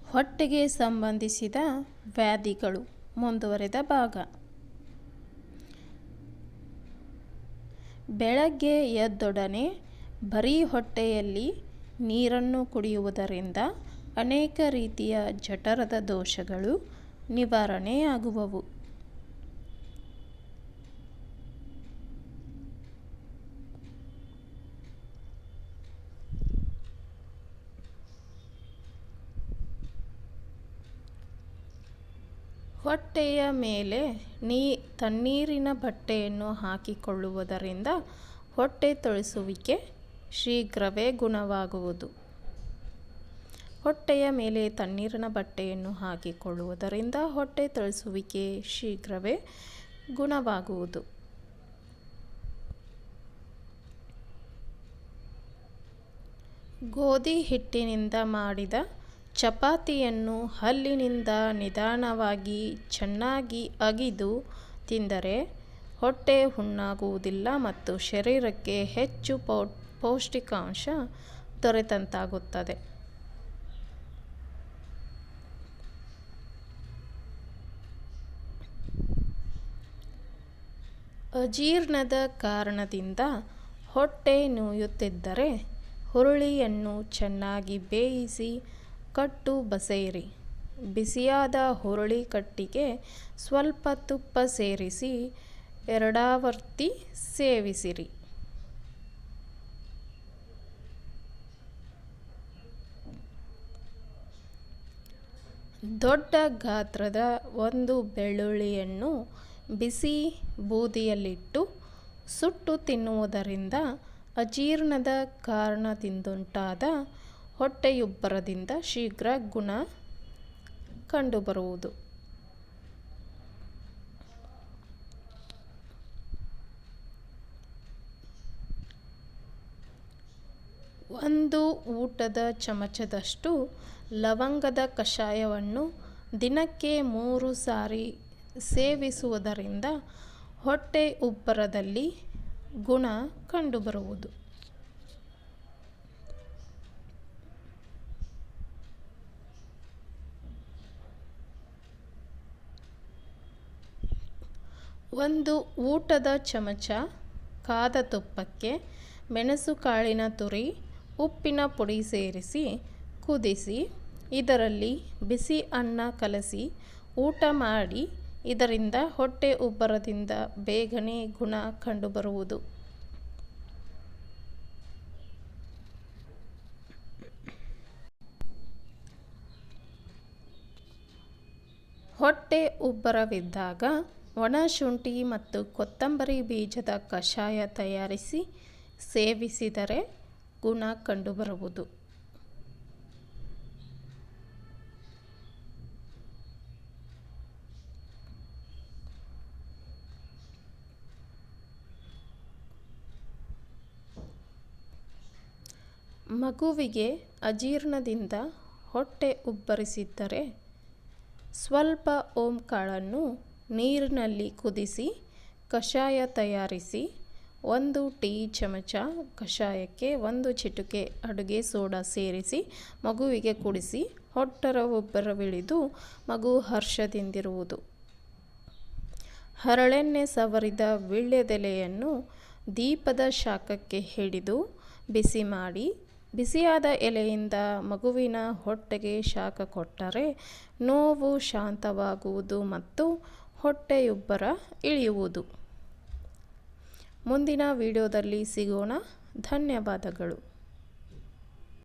ಹೊಟ್ಟೆಗೆ ಸಂಬಂಧಿಸಿದ ವ್ಯಾಧಿಗಳು ಮುಂದುವರೆದ ಭಾಗ. ಬೆಳಗ್ಗೆ ಎದ್ದೊಡನೆ ಬರೀ ಹೊಟ್ಟೆಯಲ್ಲಿ ನೀರನ್ನು ಕುಡಿಯುವುದರಿಂದ ಅನೇಕ ರೀತಿಯ ಜಠರದ ದೋಷಗಳು ನಿವಾರಣೆಯಾಗುವವು. ಹೊಟ್ಟೆಯ ಮೇಲೆ ತಣ್ಣೀರಿನ ಬಟ್ಟೆಯನ್ನು ಹಾಕಿಕೊಳ್ಳುವುದರಿಂದ ಹೊಟ್ಟೆ ತೊಳೆಸುವಿಕೆ ಶೀಘ್ರವೇ ಗುಣವಾಗುವುದು. ಹೊಟ್ಟೆಯ ಮೇಲೆ ತಣ್ಣೀರಿನ ಬಟ್ಟೆಯನ್ನು ಹಾಕಿಕೊಳ್ಳುವುದರಿಂದ ಹೊಟ್ಟೆ ತೊಳೆಸುವಿಕೆ ಶೀಘ್ರವೇ ಗುಣವಾಗುವುದು. ಗೋಧಿ ಹಿಟ್ಟಿನಿಂದ ಮಾಡಿದ ಚಪಾತಿಯನ್ನು ಹಲ್ಲಿನಿಂದ ನಿಧಾನವಾಗಿ ಚೆನ್ನಾಗಿ ಅಗಿದು ತಿಂದರೆ ಹೊಟ್ಟೆ ಹುಣ್ಣಾಗುವುದಿಲ್ಲ ಮತ್ತು ಶರೀರಕ್ಕೆ ಹೆಚ್ಚು ಪೌಷ್ಟಿಕಾಂಶ ದೊರೆತಂತಾಗುತ್ತದೆ. ಅಜೀರ್ಣದ ಕಾರಣದಿಂದ ಹೊಟ್ಟೆ ನೋಯುತ್ತಿದ್ದರೆ ಹುರುಳಿಯನ್ನು ಚೆನ್ನಾಗಿ ಬೇಯಿಸಿ ಕಟ್ಟು ಬಸೆಯಿರಿ. ಬಿಸಿಯಾದ ಹುರುಳಿ ಕಟ್ಟಿಗೆ ಸ್ವಲ್ಪ ತುಪ್ಪ ಸೇರಿಸಿ ಎರಡಾವರ್ತಿ ಸೇವಿಸಿರಿ. ದೊಡ್ಡ ಗಾತ್ರದ ಒಂದು ಬೆಳ್ಳುಳ್ಳಿಯನ್ನು ಬಿಸಿ ಬೂದಿಯಲ್ಲಿಟ್ಟು ಸುಟ್ಟು ತಿನ್ನುವುದರಿಂದ ಅಜೀರ್ಣದ ಕಾರಣದಿಂದುಂಟಾದ ಹೊಟ್ಟೆಯುಬ್ಬರದಿಂದ ಶೀಘ್ರ ಗುಣ ಕಂಡುಬರುವುದು. ಒಂದು ಊಟದ ಚಮಚದಷ್ಟು ಲವಂಗದ ಕಷಾಯವನ್ನು ದಿನಕ್ಕೆ 3 ಸಾರಿ ಸೇವಿಸುವುದರಿಂದ ಹೊಟ್ಟೆ ಉಬ್ಬರದಲ್ಲಿ ಗುಣ ಕಂಡುಬರುವುದು. ಒಂದು ಊಟದ ಚಮಚ ಕಾದ ತುಪ್ಪಕ್ಕೆ ಮೆಣಸುಕಾಳಿನ ತುರಿ, ಉಪ್ಪಿನ ಪುಡಿ ಸೇರಿಸಿ ಕುದಿಸಿ ಇದರಲ್ಲಿ ಬಿಸಿ ಅನ್ನ ಕಲಸಿ ಊಟ ಮಾಡಿ. ಇದರಿಂದ ಹೊಟ್ಟೆ ಉಬ್ಬರದಿಂದ ಬೇಗನೆ ಗುಣ ಕಂಡುಬರುವುದು. ಹೊಟ್ಟೆ ಉಬ್ಬರವಿದ್ದಾಗ ಒಣಶುಂಠಿ ಮತ್ತು ಕೊತ್ತಂಬರಿ ಬೀಜದ ಕಷಾಯ ತಯಾರಿಸಿ ಸೇವಿಸಿದರೆ ಗುಣ ಕಂಡುಬರುವುದು. ಮಗುವಿಗೆ ಅಜೀರ್ಣದಿಂದ ಹೊಟ್ಟೆ ಉಬ್ಬರಿಸಿದ್ದರೆ ಸ್ವಲ್ಪ ಓಂ ಕಾಳನ್ನು ನೀರಿನಲ್ಲಿ ಕುದಿಸಿ ಕಷಾಯ ತಯಾರಿಸಿ 1 ಟೀ ಚಮಚ ಕಷಾಯಕ್ಕೆ 1 ಚಿಟಿಕೆ ಅಡುಗೆ ಸೋಡಾ ಸೇರಿಸಿ ಮಗುವಿಗೆ ಕುಡಿಸಿ ಹೊಟ್ಟೆ ಉಬ್ಬರವಿಳಿದು ಮಗು ಹರ್ಷದಿಂದಿರುವುದು. ಹರಳೆಣ್ಣೆ ಸವರಿದ ವೀಳ್ಯದೆಲೆಯನ್ನು ದೀಪದ ಶಾಖಕ್ಕೆ ಹಿಡಿದು ಬಿಸಿ ಮಾಡಿ ಬಿಸಿಯಾದ ಎಲೆಯಿಂದ ಮಗುವಿನ ಹೊಟ್ಟೆಗೆ ಶಾಖ ಕೊಟ್ಟರೆ ನೋವು ಶಾಂತವಾಗುವುದು ಮತ್ತು ಹೊಟ್ಟೆಯುಬ್ಬರ ಇಳಿಯುವುದು. ಮುಂದಿನ ವಿಡಿಯೋದಲ್ಲಿ ಸಿಗೋಣ. ಧನ್ಯವಾದಗಳು.